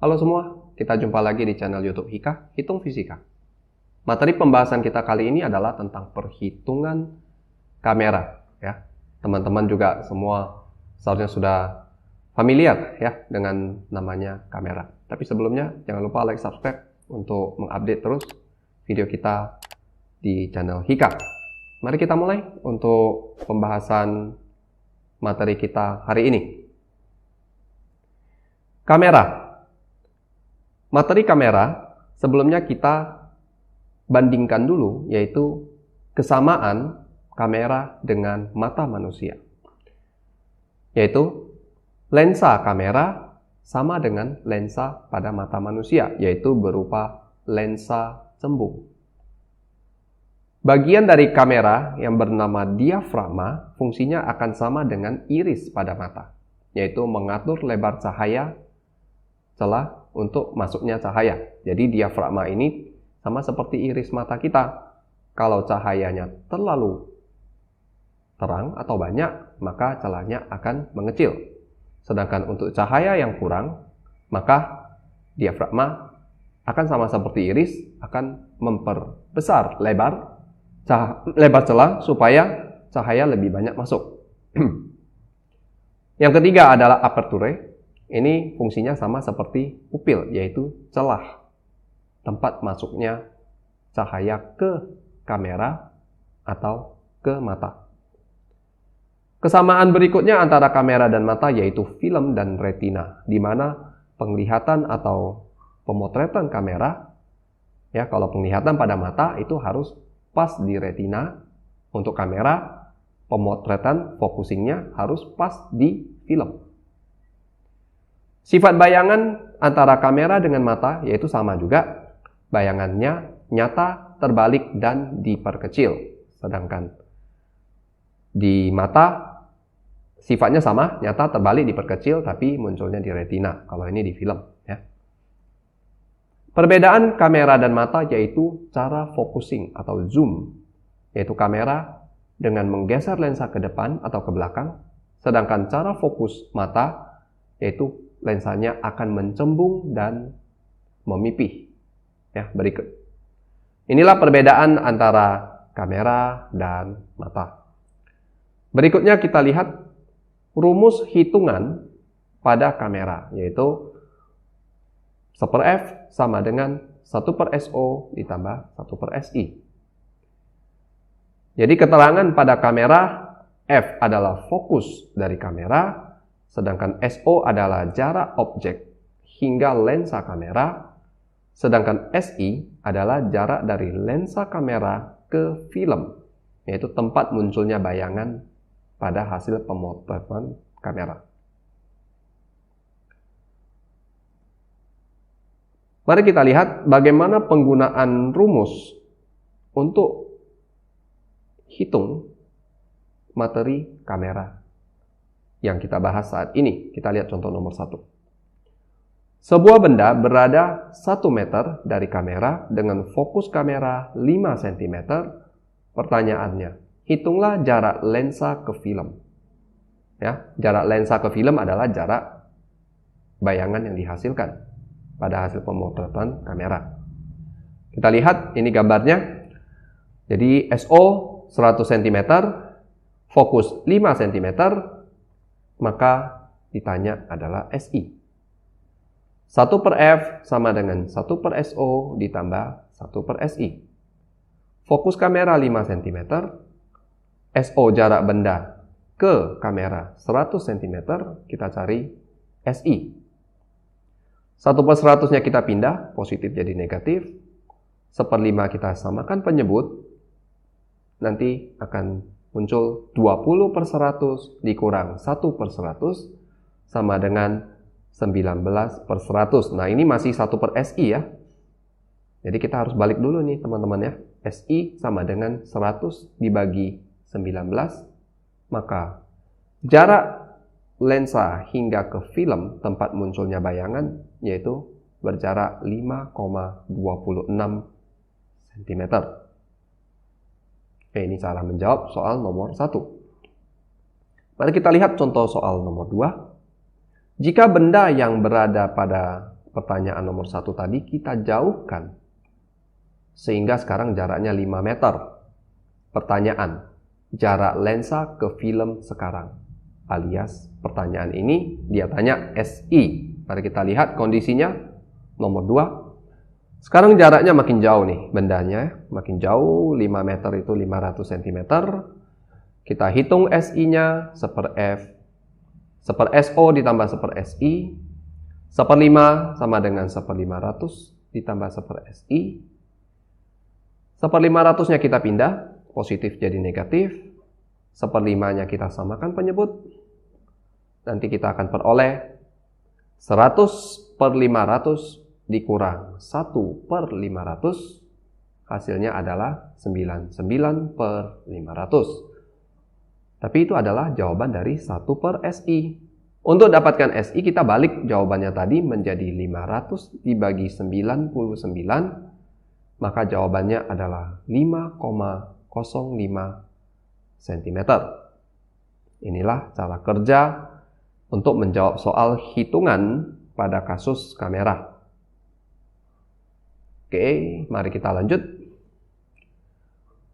Halo semua, kita jumpa lagi di channel YouTube Hika, Hitung Fisika. Materi pembahasan kita kali ini adalah tentang perhitungan kamera. Ya, teman-teman juga semua seharusnya sudah familiar ya dengan namanya kamera. Tapi sebelumnya jangan lupa like, subscribe untuk mengupdate terus video kita di channel Hika. Mari kita mulai untuk pembahasan materi kita hari ini. Kamera. Materi kamera, sebelumnya kita bandingkan dulu, yaitu kesamaan kamera dengan mata manusia. Yaitu, lensa kamera sama dengan lensa pada mata manusia, yaitu berupa lensa cembung. Bagian dari kamera yang bernama diafragma, fungsinya akan sama dengan iris pada mata, yaitu mengatur lebar cahaya celah untuk masuknya cahaya. Jadi diafragma ini sama seperti iris mata kita. Kalau cahayanya terlalu terang atau banyak, maka celahnya akan mengecil. Sedangkan untuk cahaya yang kurang, maka diafragma akan sama seperti iris, akan memperbesar lebar celah supaya cahaya lebih banyak masuk. Yang ketiga adalah aperture. Ini fungsinya sama seperti pupil, yaitu celah tempat masuknya cahaya ke kamera atau ke mata. Kesamaan berikutnya antara kamera dan mata yaitu film dan retina, di mana penglihatan atau pemotretan kamera, ya kalau penglihatan pada mata itu harus pas di retina. Untuk kamera, pemotretan focusingnya harus pas di film. Sifat bayangan antara kamera dengan mata yaitu sama juga. Bayangannya nyata, terbalik, dan diperkecil. Sedangkan di mata sifatnya sama, nyata, terbalik, diperkecil, tapi munculnya di retina. Kalau ini di film. Ya. Perbedaan kamera dan mata yaitu cara focusing atau zoom. Yaitu kamera dengan menggeser lensa ke depan atau ke belakang. Sedangkan cara fokus mata yaitu lensanya akan mencembung dan memipih. Ya, berikut. Inilah perbedaan antara kamera dan mata. Berikutnya kita lihat rumus hitungan pada kamera, yaitu 1/F sama dengan 1/SO ditambah 1/SI. Jadi keterangan pada kamera, F adalah fokus dari kamera, sedangkan SO adalah jarak objek hingga lensa kamera, sedangkan SI adalah jarak dari lensa kamera ke film, yaitu tempat munculnya bayangan pada hasil pemotretan kamera. Mari kita lihat bagaimana penggunaan rumus untuk hitung materi kamera yang kita bahas saat ini. Kita lihat contoh nomor 1. Sebuah benda berada 1 meter dari kamera dengan fokus kamera 5 cm. Pertanyaannya, hitunglah jarak lensa ke film. Ya, jarak lensa ke film adalah jarak bayangan yang dihasilkan pada hasil pemotretan kamera. Kita lihat ini gambarnya. Jadi SO 100 cm, fokus 5 cm, maka ditanya adalah SI. 1/F sama dengan 1/SO ditambah 1/SI. Fokus kamera 5 cm, SO jarak benda ke kamera 100 cm, kita cari SI. 1/100-nya kita pindah, positif jadi negatif. 1/5 kita samakan penyebut, nanti akan muncul 20/100 dikurang 1/100 sama dengan 19/100. Nah ini masih 1/SI ya. Jadi kita harus balik dulu nih teman-teman ya. SI sama dengan 100 dibagi 19. Maka jarak lensa hingga ke film tempat munculnya bayangan yaitu berjarak 5,26 cm. Ini cara menjawab soal nomor 1. Mari kita lihat contoh soal nomor 2. Jika benda yang berada pada pertanyaan nomor 1 tadi kita jauhkan sehingga sekarang jaraknya 5 meter. Pertanyaan, jarak lensa ke film sekarang, alias pertanyaan ini dia tanya SI. Mari kita lihat kondisinya nomor 2. Sekarang jaraknya makin jauh nih, bendanya makin jauh, 5 meter itu 500 cm. Kita hitung SI-nya 1/F, 1/SO ditambah 1/SI, 1/5 sama dengan 1/500 ditambah 1/SI. 1/500-nya kita pindah, positif jadi negatif. 1/5-nya kita samakan penyebut. Nanti kita akan peroleh 100/500 dikurang 1/500. Hasilnya adalah 99/500. Tapi itu adalah jawaban dari 1/SI. Untuk dapatkan SI kita balik jawabannya tadi menjadi 500 dibagi 99. Maka jawabannya adalah 5,05 cm. Inilah cara kerja untuk menjawab soal hitungan pada kasus kamera. Oke, mari kita lanjut.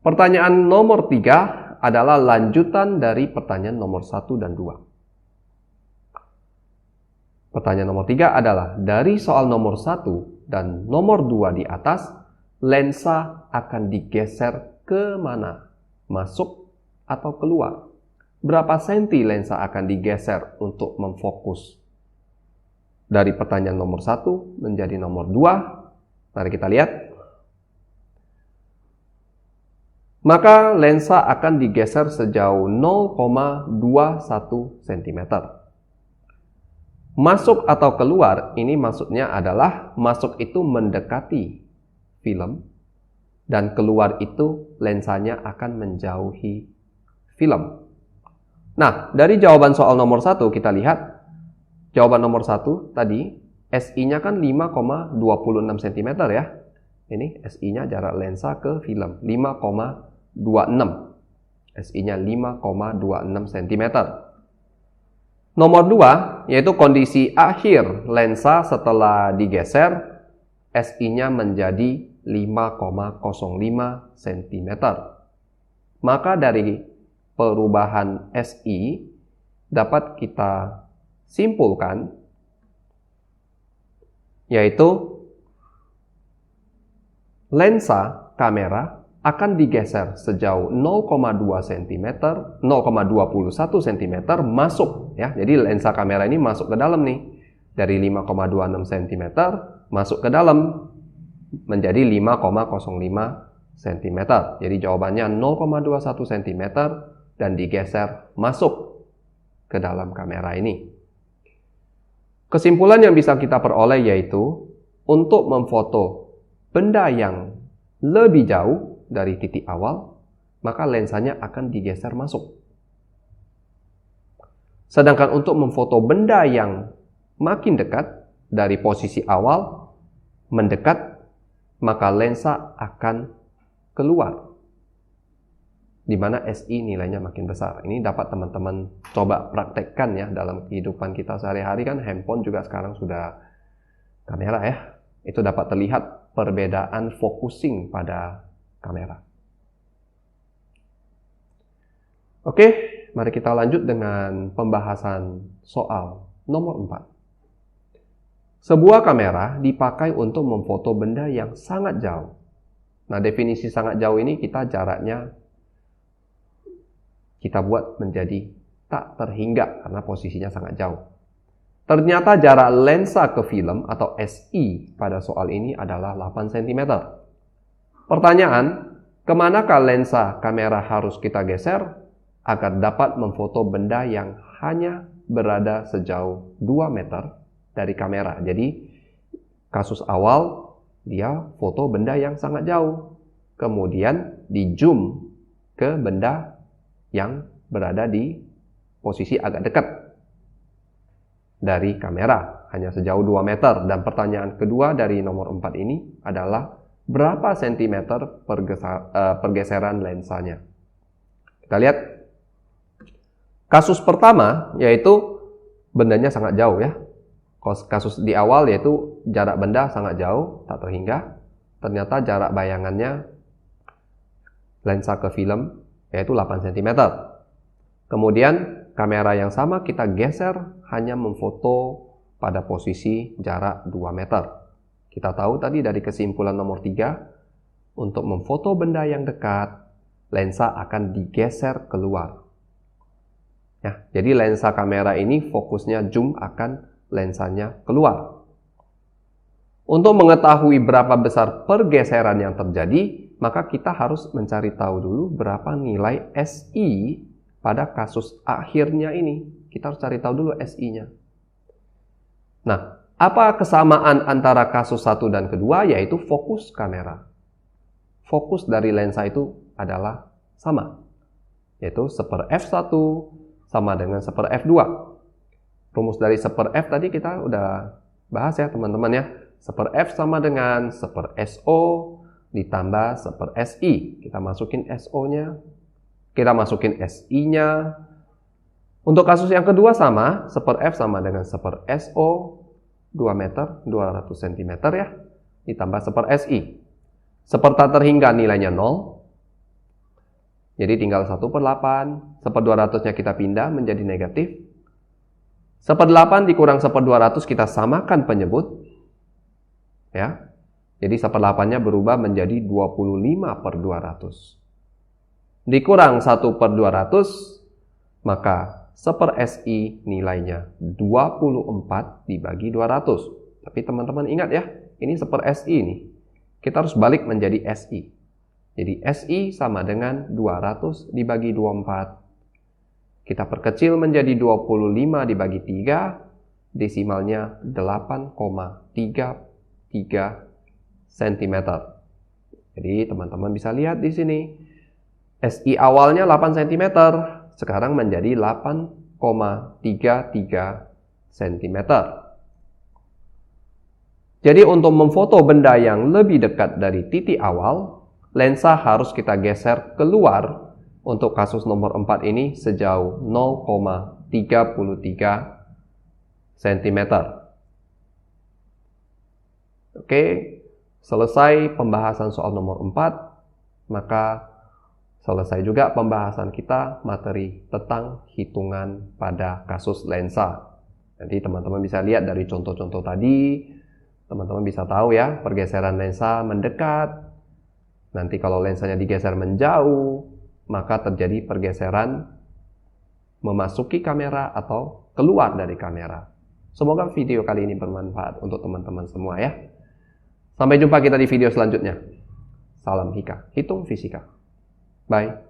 Pertanyaan nomor 3 adalah lanjutan dari pertanyaan nomor 1 dan 2. Pertanyaan nomor 3 adalah dari soal nomor 1 dan nomor 2 di atas, lensa akan digeser ke mana? Masuk atau keluar? Berapa senti lensa akan digeser untuk memfokus? Dari pertanyaan nomor 1 menjadi nomor 2. Mari kita lihat. Maka lensa akan digeser sejauh 0,21 cm. Masuk atau keluar, ini maksudnya adalah masuk itu mendekati film, dan keluar itu lensanya akan menjauhi film. Nah, dari jawaban soal nomor 1 kita lihat, jawaban nomor 1 tadi, SI-nya kan 5,26 cm ya. Ini SI-nya jarak lensa ke film, 5,26. SI-nya 5,26 cm. Nomor 2, yaitu kondisi akhir lensa setelah digeser, SI-nya menjadi 5,05 cm. Maka dari perubahan SI dapat kita simpulkan yaitu lensa kamera akan digeser sejauh 0,2 cm, 0,21 cm masuk ya. Jadi lensa kamera ini masuk ke dalam nih. Dari 5,26 cm masuk ke dalam menjadi 5,05 cm. Jadi jawabannya 0,21 cm dan digeser masuk ke dalam kamera ini. Kesimpulan yang bisa kita peroleh yaitu untuk memfoto benda yang lebih jauh dari titik awal, maka lensanya akan digeser masuk. Sedangkan untuk memfoto benda yang makin dekat dari posisi awal mendekat, maka lensa akan keluar, di mana SI nilainya makin besar. Ini dapat teman-teman coba praktekkan ya dalam kehidupan kita sehari-hari. Kan handphone juga sekarang sudah kamera ya. Itu dapat terlihat perbedaan focusing pada kamera. Oke, mari kita lanjut dengan pembahasan soal nomor 4. Sebuah kamera dipakai untuk memfoto benda yang sangat jauh. Nah, definisi sangat jauh ini jaraknya kita buat menjadi tak terhingga karena posisinya sangat jauh. Ternyata jarak lensa ke film atau SI pada soal ini adalah 8 cm. Pertanyaan, kemanakah lensa kamera harus kita geser agar dapat memfoto benda yang hanya berada sejauh 2 meter dari kamera? Jadi kasus awal dia foto benda yang sangat jauh, kemudian di zoom ke benda yang berada di posisi agak dekat dari kamera, hanya sejauh 2 meter. Dan pertanyaan kedua dari nomor 4 ini adalah berapa sentimeter pergeseran lensanya. Kita lihat kasus pertama, yaitu bendanya sangat jauh ya. Kasus di awal yaitu jarak benda sangat jauh, tak terhingga. Ternyata jarak bayangannya lensa ke film yaitu 8 cm. Kemudian kamera yang sama kita geser hanya memfoto pada posisi jarak 2 meter. Kita tahu tadi dari kesimpulan nomor 3, untuk memfoto benda yang dekat, lensa akan digeser keluar. Ya, jadi lensa kamera ini fokusnya zoom akan lensanya keluar. Untuk mengetahui berapa besar pergeseran yang terjadi, maka kita harus mencari tahu dulu berapa nilai SI pada kasus akhirnya ini. Kita harus cari tahu dulu SI-nya. Nah, apa kesamaan antara kasus 1 dan kedua? Yaitu fokus kamera. Fokus dari lensa itu adalah sama, yaitu 1/f1 sama dengan 1/f2. Rumus dari 1/f tadi kita udah bahas ya teman-teman ya. 1/f sama dengan 1/SO ditambah 1/SI. Kita masukin SO-nya, kita masukin SI-nya. Untuk kasus yang kedua sama, 1/f sama dengan 1/SO 2 meter, 200 cm ya, ditambah 1/SI. 1 tak terhingga nilainya 0. Jadi tinggal 1/8, 1/200-nya kita pindah menjadi negatif. 1/8 dikurang 1/200 kita samakan penyebut. Ya. Jadi 1/8-nya berubah menjadi 25/200. Dikurang 1/200, maka 1/SI nilainya 24 dibagi 200. Tapi teman-teman ingat ya, ini 1/SI nih. Kita harus balik menjadi SI. Jadi SI sama dengan 200 dibagi 24. Kita perkecil menjadi 25 dibagi 3, desimalnya 8,33 cm. Jadi teman-teman bisa lihat di sini. SI awalnya 8 cm, sekarang menjadi 8,33 cm. Jadi untuk memfoto benda yang lebih dekat dari titik awal, lensa harus kita geser keluar. Untuk kasus nomor 4 ini sejauh 0,33 cm. Oke, selesai pembahasan soal nomor 4, maka selesai juga pembahasan kita materi tentang hitungan pada kasus lensa. Nanti teman-teman bisa lihat dari contoh-contoh tadi, teman-teman bisa tahu ya, pergeseran lensa mendekat. Nanti kalau lensanya digeser menjauh, maka terjadi pergeseran memasuki kamera atau keluar dari kamera. Semoga video kali ini bermanfaat untuk teman-teman semua ya. Sampai jumpa kita di video selanjutnya. Salam Hika, hitung fisika. Bye.